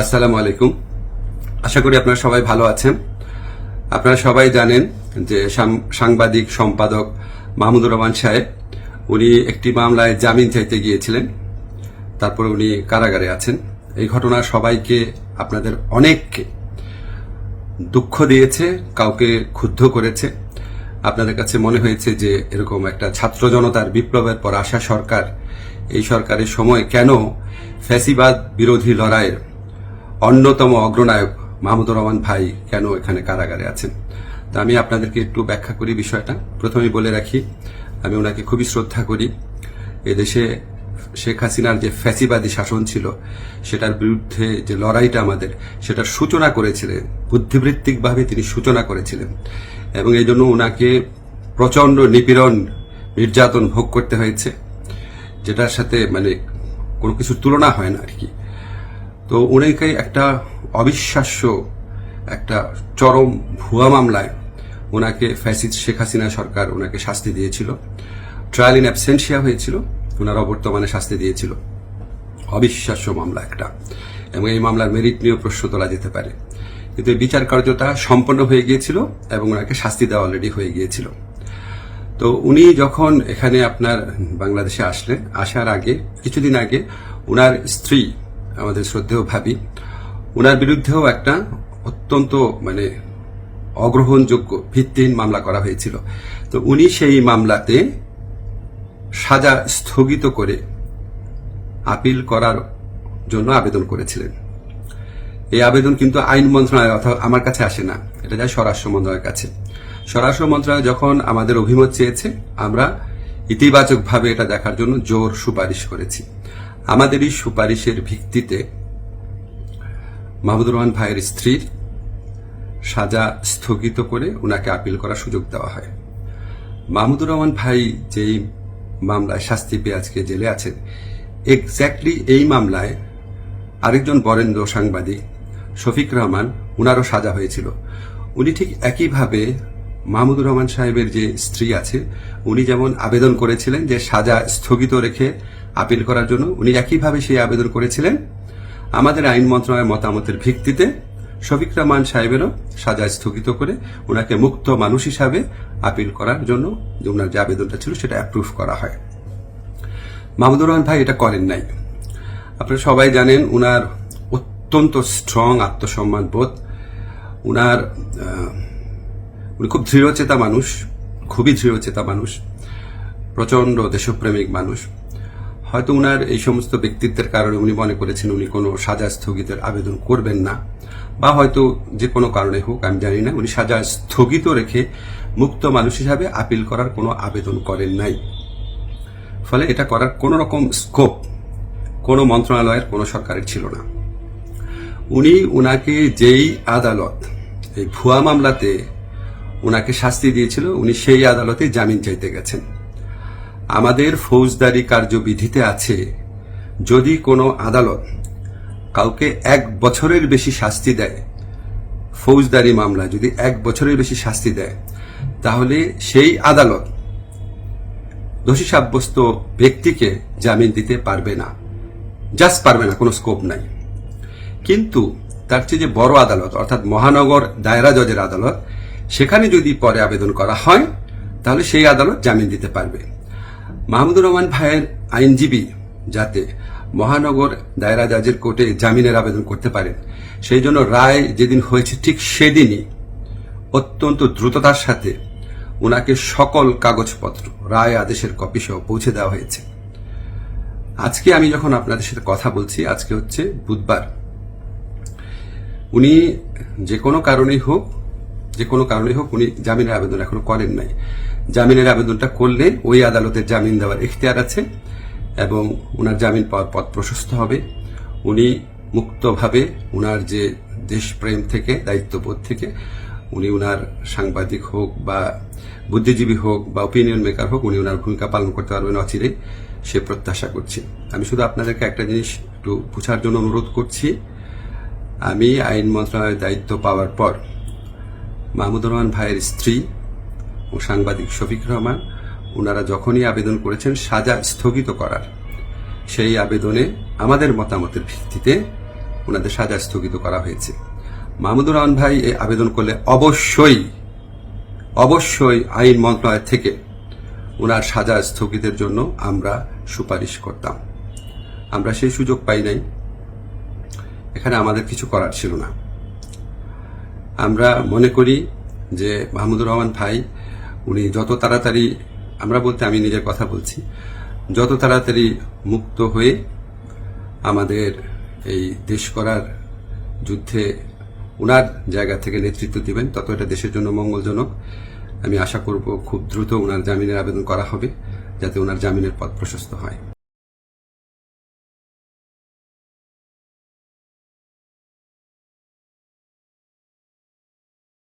আসসালামু আলাইকুম। আশা করি আপনারা সবাই ভালো আছেন। আপনারা সবাই জানেন যে সাংবাদিক সম্পাদক মাহমুদুর রহমান সাহেব উনি একটি মামলায় জামিন চাইতে গিয়েছিলেন, তারপরে উনি কারাগারে আছেন। এই ঘটনা সবাইকে, আপনাদের অনেককে দুঃখ দিয়েছে, কাউকে ক্ষুব্ধ করেছে। আপনাদের কাছে মনে হয়েছে যে এরকম একটা ছাত্র জনতার বিপ্লবের পর আসা সরকার, এই সরকারের সময় কেন ফ্যাসিবাদ বিরোধী লড়াইয়ের অন্যতম অগ্রনায়ক মাহমুদুর রহমান ভাই কেন এখানে কারাগারে আছেন। তা আমি আপনাদেরকে একটু ব্যাখ্যা করি বিষয়টা। প্রথমেই বলে রাখি, আমি ওনাকে খুবই শ্রদ্ধা করি। এদেশে শেখ হাসিনার যে ফ্যাসিবাদী শাসন ছিল, সেটার বিরুদ্ধে যে লড়াইটা আমাদের, সেটার সূচনা করেছিলেন, বুদ্ধিবৃত্তিকভাবে তিনি সূচনা করেছিলেন, এবং এই জন্য ওনাকে প্রচন্ড নিপীড়ন, নির্যাতন ভোগ করতে হয়েছে, যেটার সাথে কোনো কিছুর তুলনা হয় না আর কি। তো উনাকে একটা অবিশ্বাস্য, একটা চরম ভুয়া মামলায় ওনাকে ফ্যাসিস্ট শেখ হাসিনা সরকার ওনাকে শাস্তি দিয়েছিল। ট্রায়াল ইন অ্যাবসেন্সিয়া হয়েছিল, ওনার অবর্তমানে শাস্তি দিয়েছিল। অবিশ্বাস্য মামলা একটা, এবং এই মামলার মেরিট নিয়েও প্রশ্ন তোলা যেতে পারে, কিন্তু এই বিচার কার্যটা সম্পন্ন হয়ে গিয়েছিল এবং ওনাকে শাস্তি দেওয়া অলরেডি হয়ে গিয়েছিল। তো উনি যখন এখানে আপনার বাংলাদেশে আসলেন, আসার আগে কিছুদিন আগে ওনার স্ত্রী, আমাদের শ্রদ্ধেয় ভাবি, ওনার বিরুদ্ধেও একটা অত্যন্ত অগ্রহণযোগ্য ভিত্তিহীন মামলা করা হয়েছিল। তো উনি সেই মামলাতে সাজা স্থগিত করে আপিল করার জন্য আবেদন করেছিলেন। এই আবেদন কিন্তু আইন মন্ত্রণালয় অর্থাৎ আমার কাছে আসে না, এটা যায় স্বরাষ্ট্র মন্ত্রণালয়ের কাছে। স্বরাষ্ট্র মন্ত্রণালয় যখন আমাদের অভিমত চেয়েছে, আমরা ইতিবাচকভাবে এটা দেখার জন্য জোর সুপারিশ করেছি। আমাদের এই সুপারিশের ভিত্তিতে মাহমুদুর রহমান ভাইয়ের স্ত্রীর সাজা স্থগিত করে ওনাকে আপিল করার সুযোগ দেওয়া হয়। মাহমুদুর রহমান ভাই যেই মামলায় শাস্তি পেয়ে আজকে জেলে আছেন, এক্স্যাক্টলি এই মামলায় আরেকজন বরেণ্য সাংবাদিক শফিক রহমান, উনারও সাজা হয়েছিল। উনি ঠিক একইভাবে মাহমুদুর রহমান সাহেবের যে স্ত্রী আছে, উনি যেমন আবেদন করেছিলেন যে সাজা স্থগিত রেখে আপিল করার জন্য, উনি একইভাবে সেই আবেদন করেছিলেন। আমাদের আইন মন্ত্রণালয়ের মতামতের ভিত্তিতে শফিক রহমান সাহেবেরও সাজা স্থগিত করে ওনাকে মুক্ত মানুষ হিসাবে আপিল করার জন্য যে ওনার যে আবেদনটা ছিল সেটা অ্যাপ্রুভ করা হয়। মাহমুদুর রহমান ভাই এটা করেন নাই। আপনারা সবাই জানেন উনার অত্যন্ত স্ট্রং আত্মসম্মান বোধ, উনি খুব দৃঢ়চেতা মানুষ, খুবই দৃঢ়চেতা মানুষ, প্রচন্ড দেশপ্রেমিক মানুষ। হয়তো উনার এই সমস্ত ব্যক্তিত্বের কারণে উনি মনে করেছেন উনি কোনো সাজা স্থগিতের আবেদন করবেন না, বা হয়তো যে কোনো কারণে হোক, আমি জানি না, উনি সাজা স্থগিত রেখে মুক্ত মানুষ হিসাবে আপিল করার কোনো আবেদন করেন নাই। ফলে এটা করার কোনো রকম স্কোপ কোনো মন্ত্রণালয়ের, কোনো সরকারের ছিল না। উনাকে যেই আদালত এই ভুয়া মামলাতে উনাকে শাস্তি দিয়েছিল, উনি সেই আদালতে জামিন চাইতে গেছেন। আমাদের ফৌজদারি কার্যবিধিতে আছে, যদি কোনো আদালত কাউকে 1 বছরের বেশি শাস্তি দেয়, ফৌজদারি মামলা যদি 1 বছরের বেশি শাস্তি দেয়, তাহলে সেই আদালত দোষী সাব্যস্ত ব্যক্তিকে জামিন দিতে পারবে না, জাস্ট পারবে না, কোনো স্কোপ নাই। কিন্তু তার চেয়ে যে বড় আদালত, অর্থাৎ মহানগর দায়রা জজের আদালত, সেখানে যদি পরে আবেদন করা হয়, তাহলে সেই আদালত জামিন দিতে পারবে। মাহমুদুর রহমান ভাইয়ের আইনজীবী যাতে মহানগর দায়রা জজের কোর্টে জামিনের আবেদন করতে পারেন, সেই জন্য রায় যেদিন হয়েছে ঠিক সেদিনই অত্যন্ত দ্রুততার সাথে ওনাকে সকল কাগজপত্র, রায় আদেশের কপি সহ পৌঁছে দেওয়া হয়েছে। আজকে আমি যখন আপনাদের সাথে কথা বলছি, আজকে হচ্ছে বুধবার, উনি যে কোনো কারণেই হোক উনি জামিনের আবেদন এখনো করেন নাই। জামিনের আবেদনটা করলে ওই আদালতের জামিন দেওয়ার এখতিয়ার আছে এবং ওনার জামিন পাওয়ার পথ প্রশস্ত হবে। উনি মুক্তভাবে ওনার যে দেশপ্রেম থেকে, দায়িত্ববোধ থেকে, উনি ওনার সাংবাদিক হোক বা বুদ্ধিজীবী হোক বা ওপিনিয়ন মেকার হোক, উনি ওনার ভূমিকা পালন করতে পারবেন অচিরেই, সে প্রত্যাশা করছি। আমি শুধু আপনাদেরকে একটা জিনিস একটু বুঝার জন্য অনুরোধ করছি। আমি আইন মন্ত্রণালয়ের দায়িত্ব পাওয়ার পর মাহমুদুর রহমান ভাইয়ের স্ত্রী ও সাংবাদিক শফিক রহমান, ওনারা যখনই আবেদন করেছেন সাজা স্থগিত করার, সেই আবেদনে আমাদের মতামতের ভিত্তিতে ওনাদের সাজা স্থগিত করা হয়েছে। মাহমুদুর রহমান ভাই এই আবেদন করলে অবশ্যই আইন মন্ত্রণালয় থেকে ওনার সাজা স্থগিতের জন্য আমরা সুপারিশ করতাম। আমরা সেই সুযোগ পাই নাই, এখানে আমাদের কিছু করার ছিল না। আমরা মনে করি যে মাহমুদুর রহমান ভাই উনি যত তাড়াতাড়ি, আমরা বলতে আমি নিজের কথা বলছি, যত তাড়াতাড়ি মুক্ত হয়ে আমাদের এই দেশ করার যুদ্ধে ওনার জায়গা থেকে নেতৃত্ব দিবেন, তত এটা দেশের জন্য মঙ্গলজনক। আমি আশা করব খুব দ্রুত ওনার জামিনের আবেদন করা হবে, যাতে ওনার জামিনের পথ প্রশস্ত হয়।